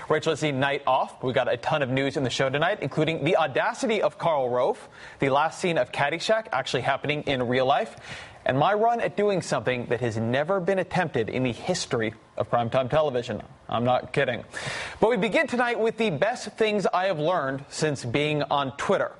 Rachel, it's the night off. We got a ton of news in the show tonight, including the audacity of Karl Rove, the last scene of Caddyshack actually happening in real life, and my run at doing something that has never been attempted in the history of primetime television. I'm not kidding. But we begin tonight with the best things I have learned since being on Twitter.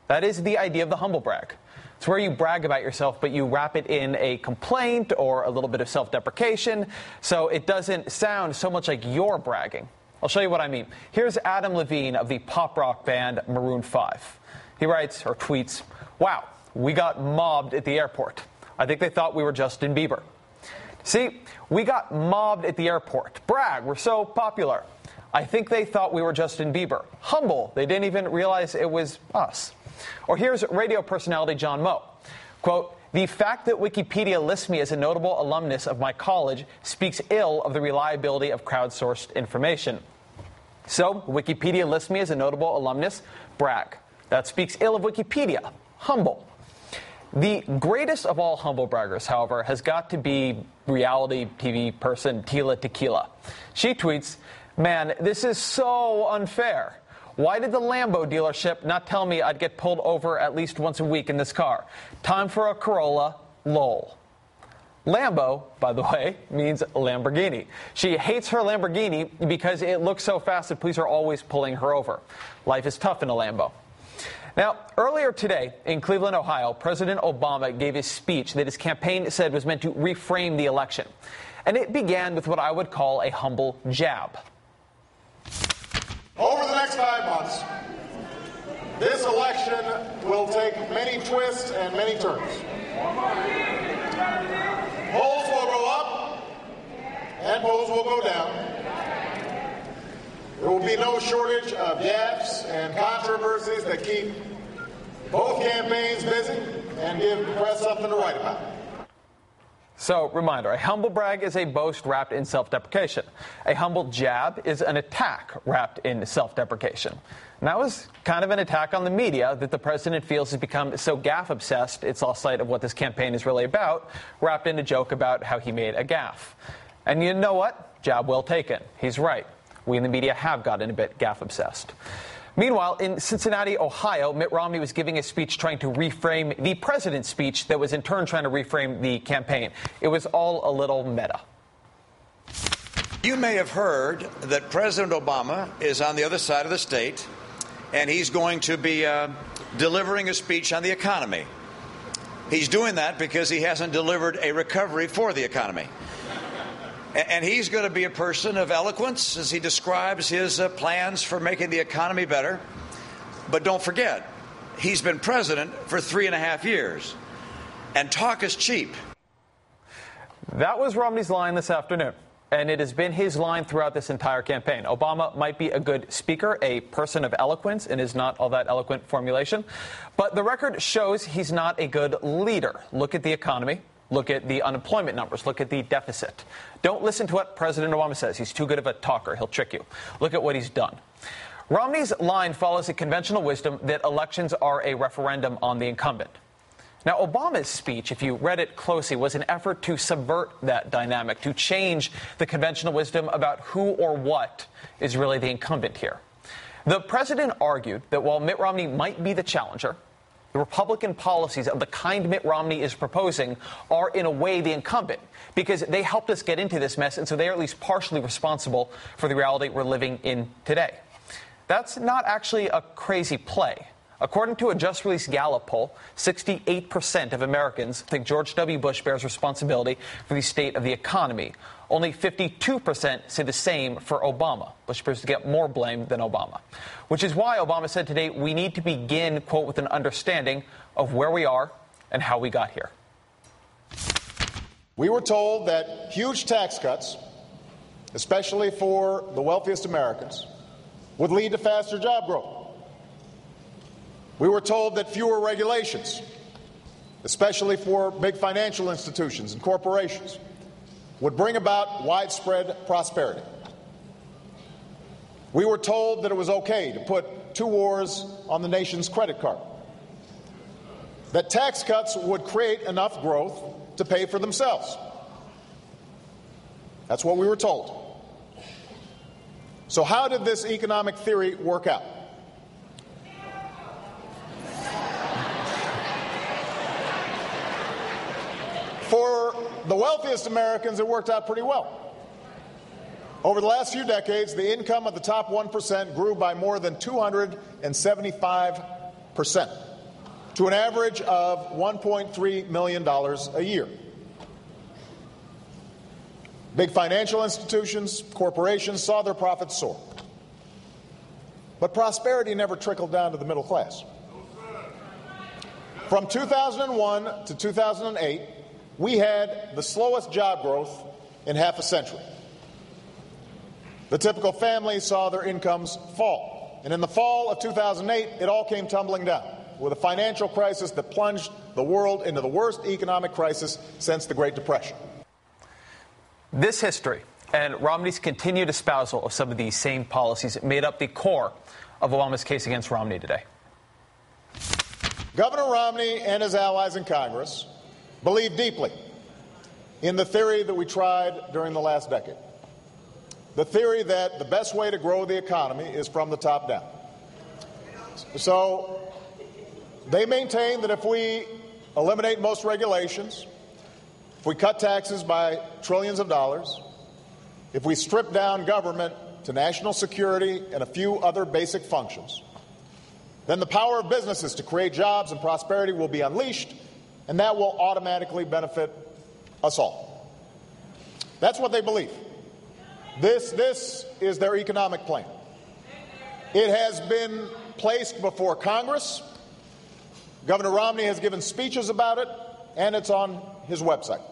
That is the idea of the humble brag. It's where you brag about yourself, but you wrap it in a complaint or a little bit of self-deprecation, so it doesn't sound so much like you're bragging. I'll show you what I mean. Here's Adam Levine of the pop rock band Maroon 5. He writes, or tweets, "Wow, we got mobbed at the airport. I think they thought we were Justin Bieber." See, we got mobbed at the airport. Brag, we're so popular. I think they thought we were Justin Bieber. Humble, they didn't even realize it was us. Or here's radio personality John Moe. Quote, "The fact that Wikipedia lists me as a notable alumnus of my college speaks ill of the reliability of crowdsourced information." So, Wikipedia lists me as a notable alumnus. Brag. That speaks ill of Wikipedia. Humble. The greatest of all humble braggers, however, has got to be reality TV person Tila Tequila. She tweets, "Man, this is so unfair. Why did the Lambo dealership not tell me I'd get pulled over at least once a week in this car? Time for a Corolla, lol." Lambo, by the way, means Lamborghini. She hates her Lamborghini because it looks so fast that police are always pulling her over. Life is tough in a Lambo. Now, earlier today in Cleveland, Ohio, President Obama gave his speech that his campaign said was meant to reframe the election. And it began with what I would call a humble jab. Over the next 5 months, this election will take many twists and many turns. Polls will go up and polls will go down. There will be no shortage of gaffes and controversies that keep both campaigns busy and give the press something to write about. So, reminder, a humble brag is a boast wrapped in self-deprecation. A humble jab is an attack wrapped in self-deprecation. And that was kind of an attack on the media that the president feels has become so gaffe-obsessed it's lost sight of what this campaign is really about, wrapped in a joke about how he made a gaffe. And you know what? Jab well taken. He's right. We in the media have gotten a bit gaffe-obsessed. Meanwhile, in Cincinnati, Ohio, Mitt Romney was giving a speech trying to reframe the president's speech that was in turn trying to reframe the campaign. It was all a little meta. You may have heard that President Obama is on the other side of the state, and he's going to be delivering a speech on the economy. He's doing that because he hasn't delivered a recovery for the economy. And he's going to be a person of eloquence as he describes his plans for making the economy better. But don't forget, he's been president for 3.5 years. And talk is cheap. That was Romney's line this afternoon. And it has been his line throughout this entire campaign. Obama might be a good speaker, a person of eloquence, in his not all that eloquent formulation. But the record shows he's not a good leader. Look at the economy. Look at the unemployment numbers. Look at the deficit. Don't listen to what President Obama says. He's too good of a talker. He'll trick you. Look at what he's done. Romney's line follows a conventional wisdom that elections are a referendum on the incumbent. Now, Obama's speech, if you read it closely, was an effort to subvert that dynamic, to change the conventional wisdom about who or what is really the incumbent here. The president argued that while Mitt Romney might be the challenger, the Republican policies of the kind Mitt Romney is proposing are, in a way, the incumbent, because they helped us get into this mess, and so they are at least partially responsible for the reality we're living in today. That's not actually a crazy play. According to a just-released Gallup poll, 68% of Americans think George W. Bush bears responsibility for the state of the economy. Only 52% say the same for Obama. Bush appears to get more blame than Obama. Which is why Obama said today we need to begin, quote, with an understanding of where we are and how we got here. We were told that huge tax cuts, especially for the wealthiest Americans, would lead to faster job growth. We were told that fewer regulations, especially for big financial institutions and corporations, would bring about widespread prosperity. We were told that it was okay to put 2 wars on the nation's credit card, that tax cuts would create enough growth to pay for themselves. That's what we were told. So how did this economic theory work out? For the wealthiest Americans, it worked out pretty well. Over the last few decades, the income of the top 1% grew by more than 275%, to an average of $1.3 million a year. Big financial institutions, corporations saw their profits soar. But prosperity never trickled down to the middle class. From 2001 to 2008, we had the slowest job growth in half a century. The typical family saw their incomes fall. And in the fall of 2008, it all came tumbling down, with a financial crisis that plunged the world into the worst economic crisis since the Great Depression. This history and Romney's continued espousal of some of these same policies made up the core of Obama's case against Romney today. Governor Romney and his allies in Congress believe deeply in the theory that we tried during the last decade. The theory that the best way to grow the economy is from the top down. So they maintain that if we eliminate most regulations, if we cut taxes by trillions of dollars, if we strip down government to national security and a few other basic functions, then the power of businesses to create jobs and prosperity will be unleashed, and that will automatically benefit us all. That's what they believe. This is their economic plan. It has been placed before Congress. Governor Romney has given speeches about it, and it's on his website.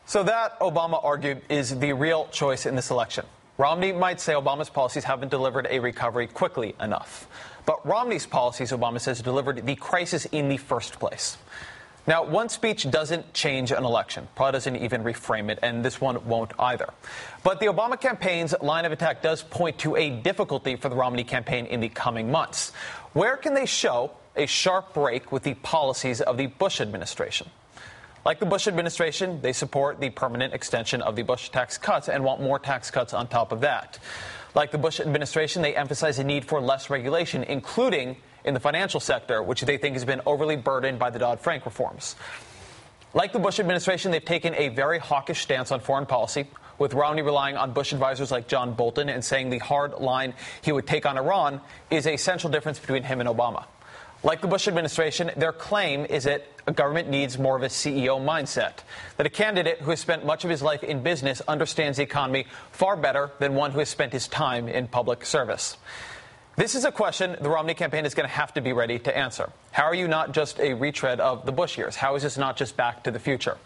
So that, Obama argued, is the real choice in this election. Romney might say Obama's policies haven't delivered a recovery quickly enough. But Romney's policies, Obama says, delivered the crisis in the first place. Now, one speech doesn't change an election. Probably doesn't even reframe it, and this one won't either. But the Obama campaign's line of attack does point to a difficulty for the Romney campaign in the coming months. Where can they show a sharp break with the policies of the Bush administration? Like the Bush administration, they support the permanent extension of the Bush tax cuts and want more tax cuts on top of that. Like the Bush administration, they emphasize the need for less regulation, including in the financial sector, which they think has been overly burdened by the Dodd-Frank reforms. Like the Bush administration, they've taken a very hawkish stance on foreign policy, with Romney relying on Bush advisors like John Bolton and saying the hard line he would take on Iran is a central difference between him and Obama. Like the Bush administration, their claim is that a government needs more of a CEO mindset, that a candidate who has spent much of his life in business understands the economy far better than one who has spent his time in public service. This is a question the Romney campaign is going to have to be ready to answer. How are you not just a retread of the Bush years? How is this not just back to the future?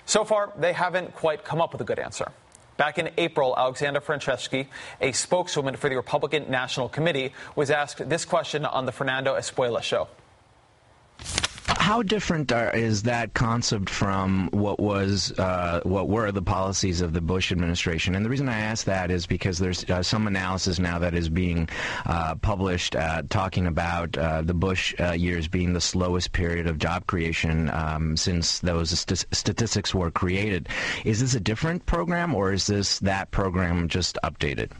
So far, they haven't quite come up with a good answer. Back in April, Alexandra Franceschi, a spokeswoman for the Republican National Committee, was asked this question on the Fernando Espuela show. How different is that concept from what were the policies of the Bush administration? And the reason I ask that is because there's some analysis now that is being published talking about the Bush years being the slowest period of job creation since those statistics were created. Is this a different program, or is this that program just updated?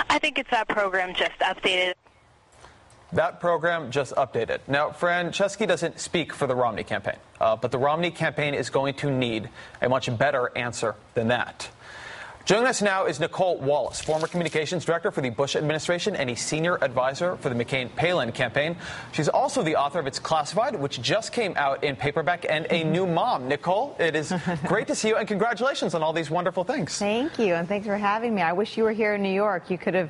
I think it's that program just updated. That program just updated. Now, Franceschi doesn't speak for the Romney campaign, but the Romney campaign is going to need a much better answer than that. Joining us now is Nicole Wallace, former communications director for the Bush administration and a senior advisor for the McCain-Palin campaign. She's also the author of It's Classified, which just came out in paperback, and a new mom. Nicole, it is great to see you, and congratulations on all these wonderful things. Thank you, and thanks for having me. I wish you were here in New York. You could have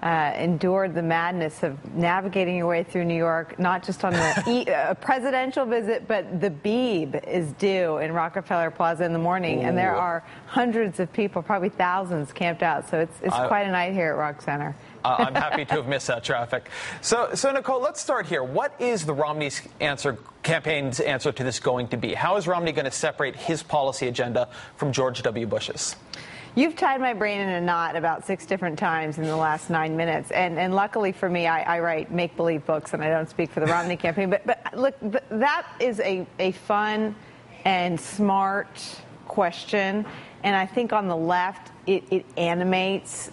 endured the madness of navigating your way through New York, not just on the presidential visit, but the Beeb is due in Rockefeller Plaza in the morning, and there are hundreds of people, probably thousands, camped out. So it's quite a night here at Rock Center. I'm happy to have missed that traffic. So Nicole, let's start here. What is the Romney's campaign's answer to this going to be? How is Romney going to separate his policy agenda from George W. Bush's? You've tied my brain in a knot about 6 different times in the last 9 minutes. And luckily for me, I write make-believe books, and I don't speak for the Romney campaign. But look, that is a fun and smart question. And I think on the left, it animates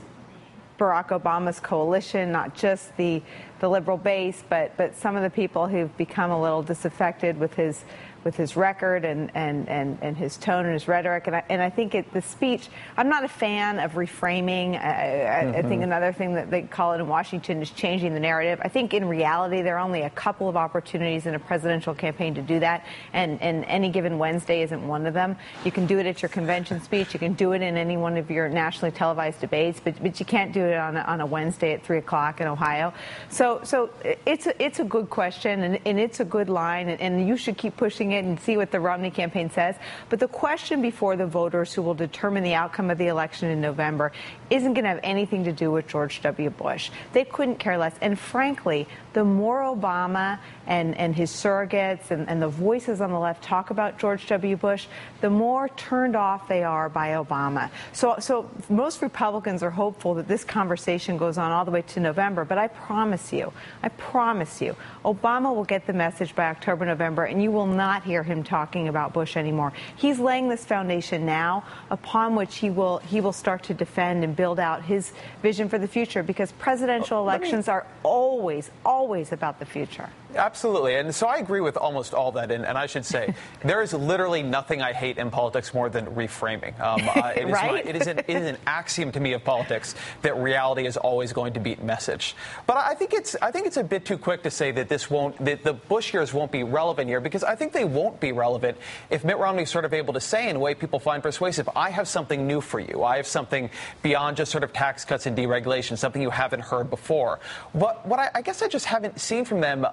Barack Obama's coalition, not just the liberal base, but some of the people who've become a little disaffected with his record and his tone and his rhetoric. And I think the speech, I'm not a fan of reframing. I think another thing that they call it in Washington is changing the narrative. I think in reality, there are only a couple of opportunities in a presidential campaign to do that, and any given Wednesday isn't one of them. You can do it at your convention speech. You can do it in any one of your nationally televised debates, but you can't do it on a Wednesday at 3 o'clock in Ohio. So it's a good question, and it's a good line, and you should keep pushing it and see what the Romney campaign says. But the question before the voters who will determine the outcome of the election in November isn't going to have anything to do with George W. Bush. They couldn't care less. And frankly, the more Obama and his surrogates and the voices on the left talk about George W. Bush, the more turned off they are by Obama. So most Republicans are hopeful that this conversation goes on all the way to November. But I promise you, Obama will get the message by October, November, and you will not hear him talking about Bush anymore. He's laying this foundation now upon which he will start to defend and build out his vision for the future, because presidential elections are always about the future. Absolutely. And so I agree with almost all that. And I should say, there is literally nothing I hate in politics more than reframing. Right? It is an axiom to me of politics that reality is always going to beat message. But I think it's a bit too quick to say that the Bush years won't be relevant here, because I think they won't be relevant if Mitt Romney is sort of able to say in a way people find persuasive, I have something new for you. I have something beyond just sort of tax cuts and deregulation, something you haven't heard before. What I guess I just haven't seen from them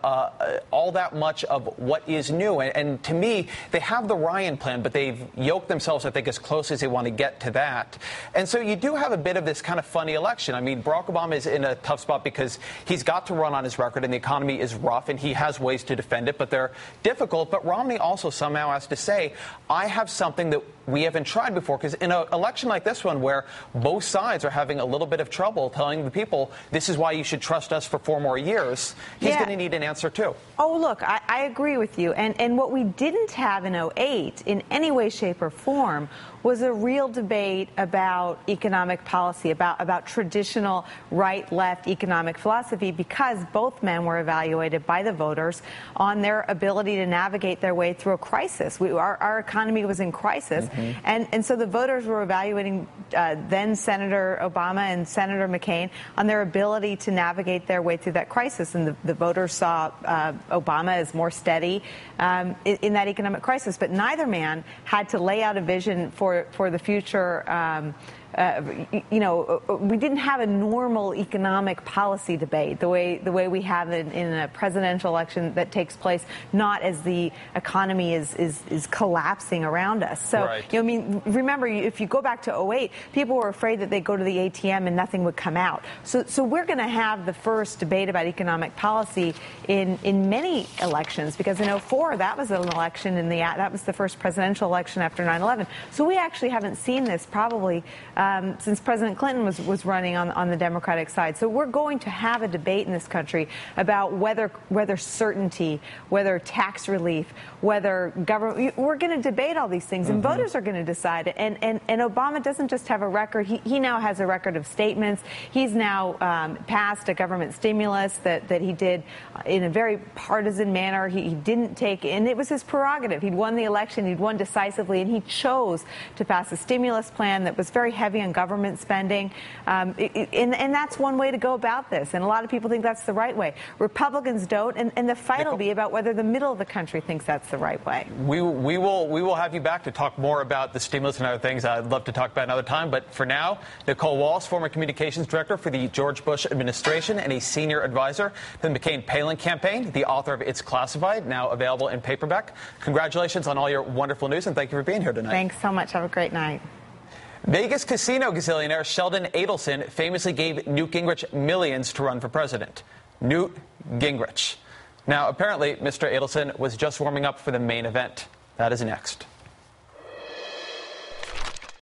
all that much of what is new. And to me, they have the Ryan plan, but they've yoked themselves, I think, as close as they want to get to that. And so you do have a bit of this kind of funny election. I mean, Barack Obama is in a tough spot because he's got to run on his record and the economy is rough and he has ways to defend it, but they're difficult. But Romney also somehow has to say, I have something that we haven't tried before, because in an election like this one where both sides are having a little bit of trouble telling the people this is why you should trust us for 4 more years, he's going to need an answer too. Oh, look, I agree with you. And what we didn't have in 2008 in any way, shape, or form was a real debate about economic policy, about traditional right-left economic philosophy, because both men were evaluated by the voters on their ability to navigate their way through a crisis. Our economy was in crisis, and so the voters were evaluating then Senator Obama and Senator McCain on their ability to navigate their way through that crisis. And the voters saw Obama as more steady in that economic crisis. But neither man had to lay out a vision for the future. We didn't have a normal economic policy debate the way we have in a presidential election that takes place not as the economy is collapsing around us. So, right. Remember, if you go back to 2008, people were afraid that they'd go to the ATM and nothing would come out. So we're going to have the first debate about economic policy in many elections, because in 2004, that was an election that was the first presidential election after 9/11. So we actually haven't seen this probably since President Clinton was running on the Democratic side. So we're going to have a debate in this country about whether certainty, whether tax relief, whether government. We're going to debate all these things, and voters are going to decide it. And Obama doesn't just have a record. He now has a record of statements. He's now passed a government stimulus that he did in a very partisan manner. He didn't take, and it was his prerogative. He'd won the election. He'd won decisively, and he chose to pass a stimulus plan that was very heavy on government spending. And that's one way to go about this. And a lot of people think that's the right way. Republicans don't. And the fight will be about whether the middle of the country thinks that's the right way. We will have you back to talk more about the stimulus and other things I'd love to talk about another time. But for now, Nicole Walsh, former communications director for the George Bush administration and a senior advisor to the McCain-Palin campaign, the author of It's Classified, now available in paperback. Congratulations on all your wonderful news, and thank you for being here tonight. Thanks so much. Have a great night. Vegas casino gazillionaire Sheldon Adelson famously gave Newt Gingrich millions to run for president. Newt Gingrich. Now, apparently, Mr. Adelson was just warming up for the main event. That is next.